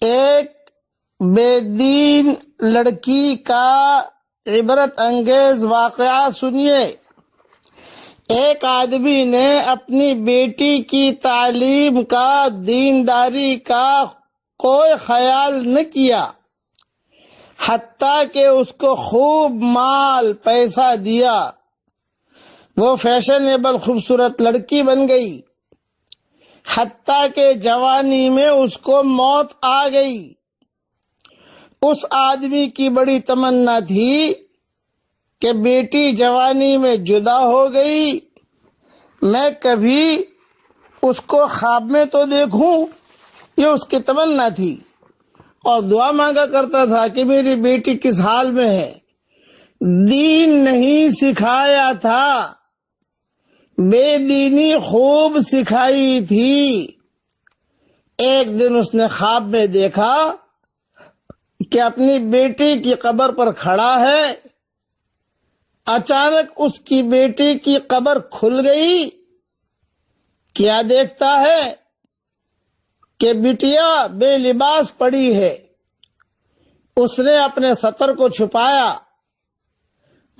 ایک بے دین لڑکی کا عبرت انگیز واقعہ سنیے۔ ایک آدمی نے اپنی بیٹی کی تعلیم کا، دینداری کا کوئی خیال نہ کیا، حتیٰ کہ اس کو خوب مال پیسہ دیا۔ وہ فیشنیبل خوبصورت لڑکی بن گئی، حتیٰ کہ جوانی میں اس کو موت آ گئی۔ اس آدمی کی بڑی تمنا تھی کہ بیٹی جوانی میں جدا ہو گئی، میں کبھی اس کو خواب میں تو دیکھوں، یہ اس کی تمنا تھی، اور دعا مانگا کرتا تھا کہ میری بیٹی کس حال میں ہے۔ دین نہیں سکھایا تھا، بے دینی خوب سکھائی تھی۔ ایک دن اس نے خواب میں دیکھا کہ اپنی بیٹی کی قبر پر کھڑا ہے۔ اچانک اس کی بیٹی کی قبر کھل گئی۔ کیا دیکھتا ہے کہ بٹیا بے لباس پڑی ہے۔ اس نے اپنے ستر کو چھپایا،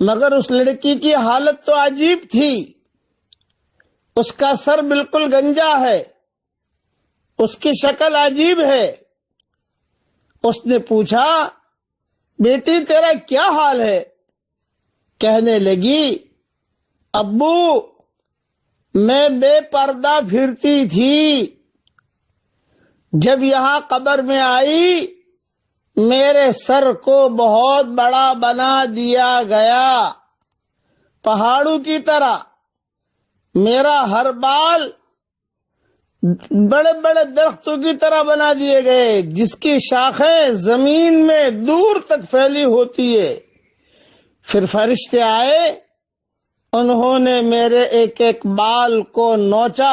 مگر اس لڑکی کی حالت تو عجیب تھی۔ اس کا سر بالکل گنجا ہے، اس کی شکل عجیب ہے۔ اس نے پوچھا، بیٹی تیرا کیا حال ہے؟ کہنے لگی، ابو میں بے پردہ پھرتی تھی، جب یہاں قبر میں آئی میرے سر کو بہت بڑا بنا دیا گیا، پہاڑوں کی طرح۔ میرا ہر بال بڑے بڑے درختوں کی طرح بنا دیے گئے، جس کی شاخیں زمین میں دور تک پھیلی ہوتی ہے۔ پھر فرشتے آئے، انہوں نے میرے ایک ایک بال کو نوچا،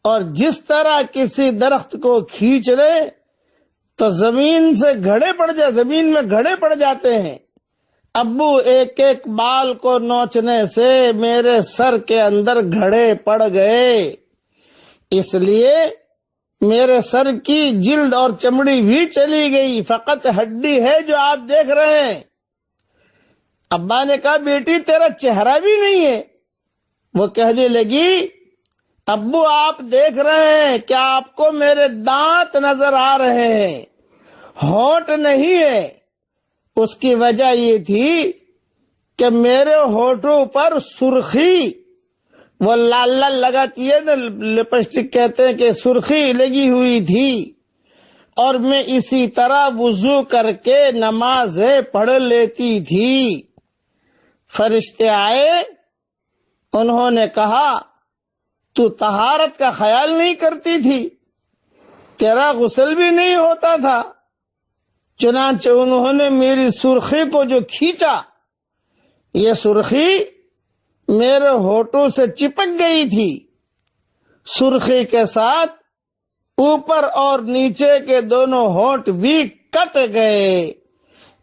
اور جس طرح کسی درخت کو کھینچ لے تو زمین میں گھڑے پڑ جاتے ہیں۔ ابو ایک ایک بال کو نوچنے سے میرے سر کے اندر گھڑے پڑ گئے، اس لیے میرے سر کی جلد اور چمڑی بھی چلی گئی، فقط ہڈی ہے جو آپ دیکھ رہے ہیں۔ ابا نے کہا، بیٹی تیرا چہرہ بھی نہیں ہے۔ وہ کہنے لگی، ابو آپ دیکھ رہے ہیں، کیا آپ کو میرے دانت نظر آ رہے ہیں؟ ہونٹ نہیں ہے۔ اس کی وجہ یہ تھی کہ میرے ہونٹوں پر سرخی، وہ لال لال لگاتی ہے نا، لپسٹک کہتے ہیں، کہ سرخی لگی ہوئی تھی، اور میں اسی طرح وضو کر کے نمازیں پڑھ لیتی تھی۔ فرشتے آئے، انہوں نے کہا، تو طہارت کا خیال نہیں کرتی تھی، تیرا غسل بھی نہیں ہوتا تھا۔ چنانچہ انہوں نے میری سرخی کو جو کھینچا، یہ سرخی میرے ہونٹوں سے چپک گئی تھی۔ سرخی کے ساتھ اوپر اور نیچے کے دونوں ہونٹ بھی کٹ گئے،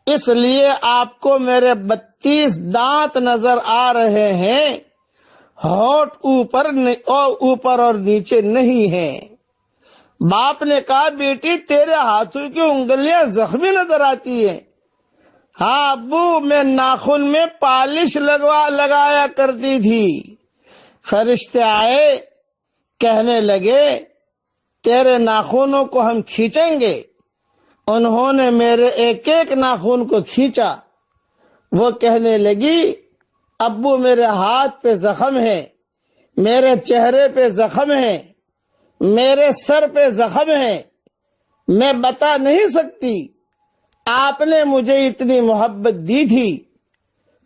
اس لیے آپ کو میرے 32 دانت نظر آ رہے ہیں، ہونٹ اوپر اور نیچے نہیں ہیں۔ باپ نے کہا، بیٹی تیرے ہاتھوں کی انگلیاں زخمی نظر آتی ہیں۔ ہاں ابو، میں ناخن میں پالش لگایا کرتی تھی۔ فرشتے آئے، کہنے لگے، تیرے ناخنوں کو ہم کھینچیں گے۔ انہوں نے میرے ایک ایک ناخن کو کھینچا۔ وہ کہنے لگی، ابو میرے ہاتھ پہ زخم ہے، میرے چہرے پہ زخم ہے، میرے سر پہ زخم ہے، میں بتا نہیں سکتی۔ آپ نے مجھے اتنی محبت دی تھی،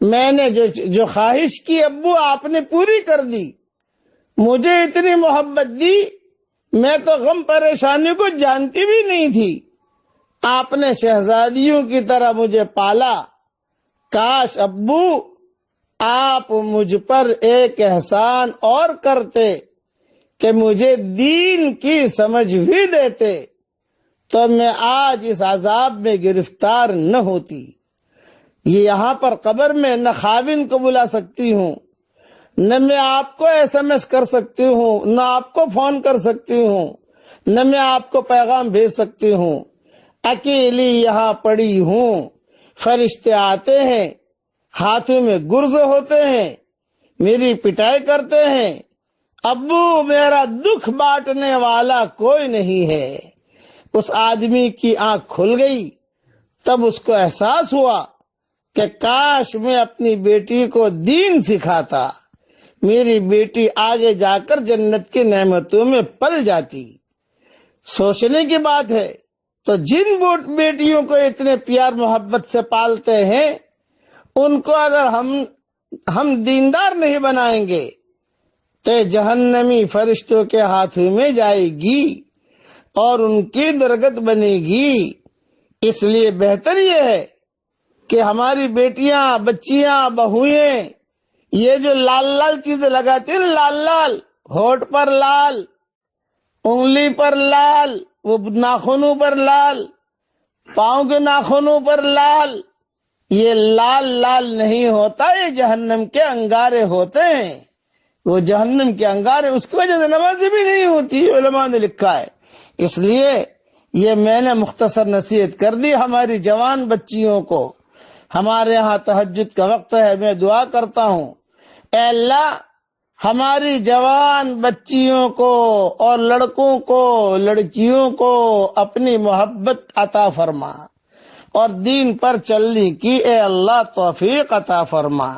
میں نے جو خواہش کی ابو آپ نے پوری کر دی۔ مجھے اتنی محبت دی، میں تو غم پریشانی کو جانتی بھی نہیں تھی۔ آپ نے شہزادیوں کی طرح مجھے پالا۔ کاش ابو آپ مجھ پر ایک احسان اور کرتے کہ مجھے دین کی سمجھ بھی دیتے، تو میں آج اس عذاب میں گرفتار نہ ہوتی۔ یہ یہاں پر قبر میں نہ خاوند کو بلا سکتی ہوں، نہ میں آپ کو SMS کر سکتی ہوں، نہ آپ کو فون کر سکتی ہوں، نہ میں آپ کو پیغام بھیج سکتی ہوں، اکیلی یہاں پڑی ہوں۔ فرشتے آتے ہیں، ہاتھوں میں گرز ہوتے ہیں، میری پٹائی کرتے ہیں۔ ابو میرا دکھ بانٹنے والا کوئی نہیں ہے۔ اس آدمی کی آنکھ کھل گئی، تب اس کو احساس ہوا کہ کاش میں اپنی بیٹی کو دین سکھاتا، میری بیٹی آگے جا کر جنت کی نعمتوں میں پل جاتی۔ سوچنے کی بات ہے، تو جن بیٹیوں کو اتنے پیار محبت سے پالتے ہیں، ان کو اگر ہم دیندار نہیں بنائیں گے تو جہنمی فرشتوں کے ہاتھوں میں جائے گی اور ان کی درگت بنے گی۔ اس لیے بہتر یہ ہے کہ ہماری بیٹیاں، بچیاں، بہوئیں یہ جو لال لال چیزیں لگاتی ہیں، لال لال، ہونٹ پر لال، انگلی پر لال، وہ ناخنوں پر لال، پاؤں کے ناخنوں پر لال، یہ لال لال نہیں ہوتا، یہ جہنم کے انگارے ہوتے ہیں۔ وہ جہنم کے انگارے، اس کی وجہ سے نمازیں بھی نہیں ہوتی، علماء نے لکھا ہے۔ اس لیے یہ میں نے مختصر نصیحت کر دی ہماری جوان بچیوں کو۔ ہمارے ہاں تہجد کا وقت ہے، میں دعا کرتا ہوں، اے اللہ ہماری جوان بچیوں کو اور لڑکوں کو، لڑکیوں کو اپنی محبت عطا فرما اور دین پر چلنے کی اے اللہ توفیق عطا فرما۔